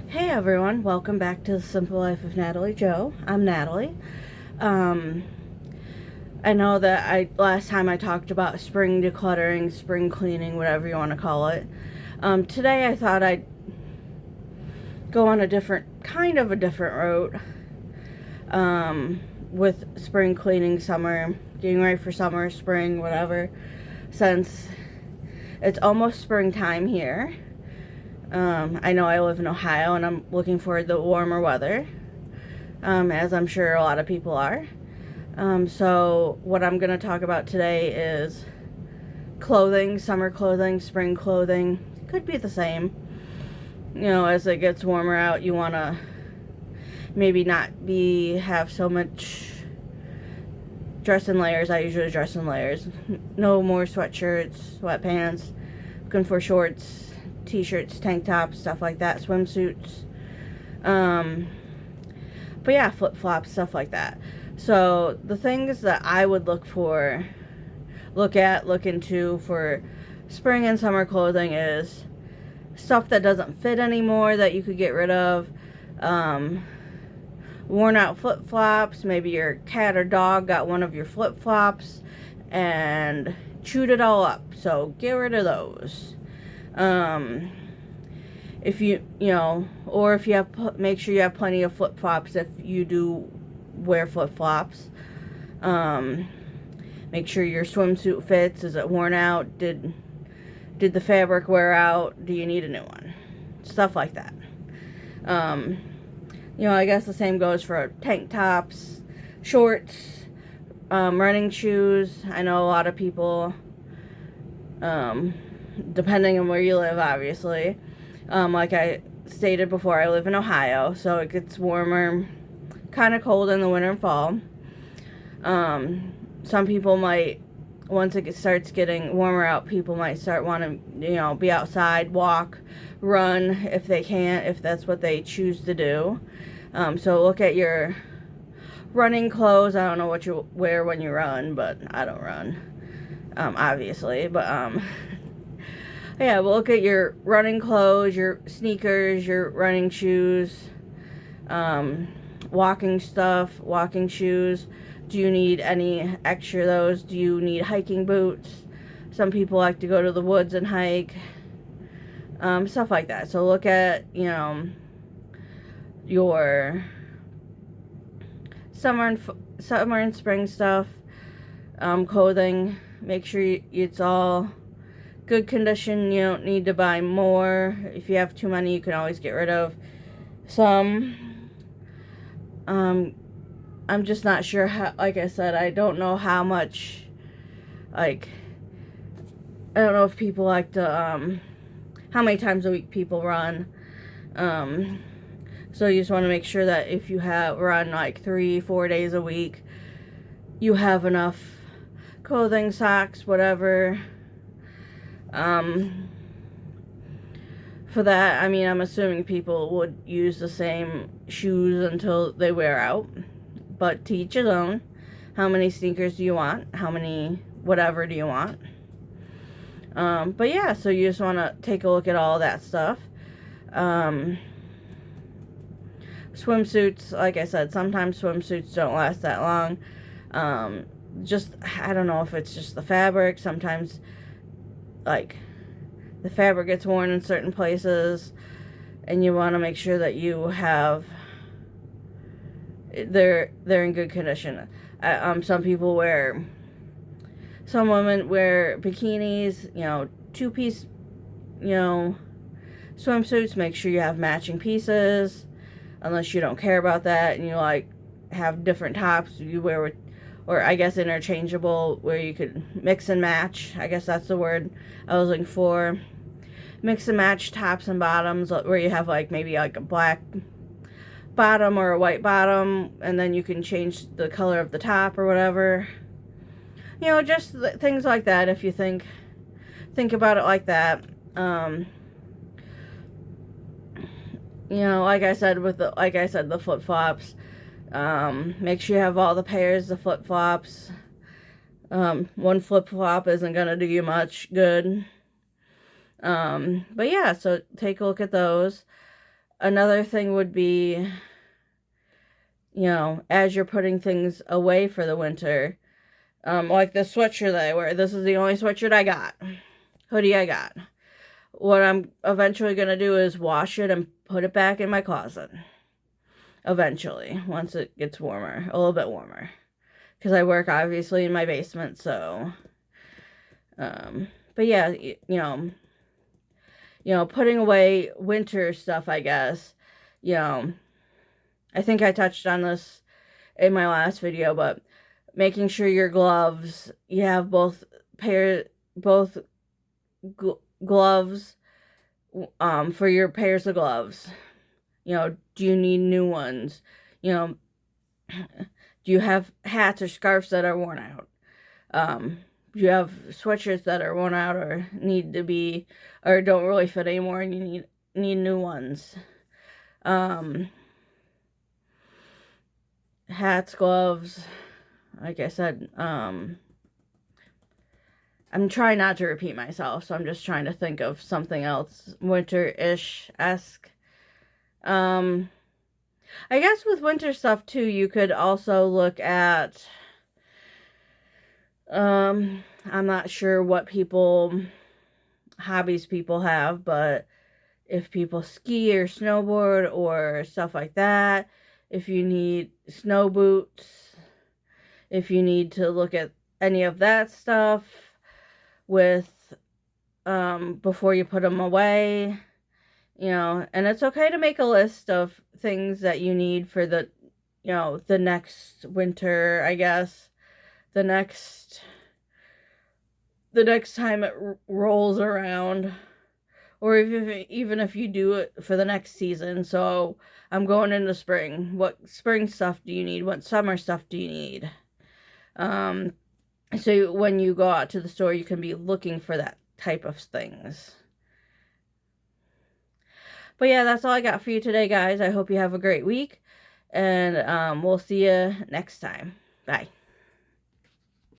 Hey everyone, welcome back to the Simple Life of Natalie Joe. I'm Natalie. Um, I know that last time I talked about spring decluttering, spring cleaning, whatever you want to call it. Today I thought I'd go on a different route with spring cleaning, summer, getting ready for summer, spring, whatever, since it's almost springtime here. I know I live in Ohio and I'm looking for the warmer weather, as I'm sure a lot of people are. So, what I'm going to talk about today is clothing, summer clothing, spring clothing. Could be the same. You know, as it gets warmer out, you want to maybe not have so much dress in layers. I usually dress in layers. No more sweatshirts, sweatpants. Looking for shorts, t-shirts, tank tops, stuff like that, swimsuits. But yeah, flip-flops, stuff like that. So the things that I would look into for spring and summer clothing is stuff that doesn't fit anymore that you could get rid of. Worn out flip-flops. Maybe your cat or dog got one of your flip-flops and chewed it all up. So get rid of those. If or if you have, make sure you have plenty of flip-flops if you do wear flip-flops. Make sure your swimsuit fits. Is it worn out? Did the fabric wear out? Do you need a new one? Stuff like that. I guess the same goes for tank tops, shorts, running shoes. I know a lot of people, depending on where you live, obviously. Like I stated before, I live in Ohio, so it gets warmer, kind of cold in the winter and fall. Some people might, once it starts getting warmer out, people might start wanting, be outside, walk, run if they can, if that's what they choose to do. So look at your running clothes. I don't know what you wear when you run, but I don't run, obviously. But yeah, we'll look at your running clothes, your sneakers, your running shoes, walking stuff, walking shoes. Do you need any extra of those? Do you need hiking boots? Some people like to go to the woods and hike. Stuff like that. So look at, your summer and spring stuff, clothing. Make sure it's all good condition. You don't need to buy more. If you have too many, you can always get rid of some. I'm just not sure how, like I said, I don't know how much, I don't know if people like to, how many times a week people run. So you just want to make sure that if you run like 3-4 days a week, you have enough clothing, socks, whatever. For that, I'm assuming people would use the same shoes until they wear out. But to each his own. How many sneakers do you want? How many whatever do you want? But yeah, so you just want to take a look at all that stuff. Swimsuits, like I said, sometimes swimsuits don't last that long. I don't know if it's just the fabric. Sometimes, like, the fabric gets worn in certain places, and you want to make sure that you have they're in good condition. Some women wear bikinis, two-piece, swimsuits. Make sure you have matching pieces, unless you don't care about that and you have different tops you wear with, or I guess interchangeable, where you could mix and match. I guess that's the word I was looking for. Mix and match tops and bottoms, where you have maybe a black bottom or a white bottom, and then you can change the color of the top or whatever. Just things like that. If you think about it like that. Like I said, the flip-flops, make sure you have all the pairs of flip-flops. One flip-flop isn't gonna do you much good. But yeah, so take a look at those. Another thing would be, you know, as you're putting things away for the winter, like the sweatshirt that I wear. This is the only sweatshirt I got. Hoodie I got. What I'm eventually going to do is wash it and put it back in my closet. Eventually, once it gets warmer, a little bit warmer. Because I work, obviously, in my basement, so... but yeah, you know, putting away winter stuff, I guess. You know, I think I touched on this in my last video, but making sure your gloves, you have both gloves, for your pairs of gloves. You know, do you need new ones? You know, do you have hats or scarves that are worn out? Do you have sweatshirts that are worn out or need to be, or don't really fit anymore and you need new ones? Hats, gloves, like I said, I'm trying not to repeat myself, so I'm just trying to think of something else winter-ish-esque. I guess with winter stuff too, you could also look at, I'm not sure what hobbies people have, but if people ski or snowboard or stuff like that, if you need snow boots, if you need to look at any of that stuff with, before you put them away, you know, and it's okay to make a list of things that you need for the, you know, the next winter, I guess, the next time it rolls around, or even if you do it for the next season. So I'm going into spring. What spring stuff do you need? What summer stuff do you need? So when you go out to the store, you can be looking for that type of things. But yeah, that's all I got for you today, guys. I hope you have a great week, and we'll see you next time. Bye.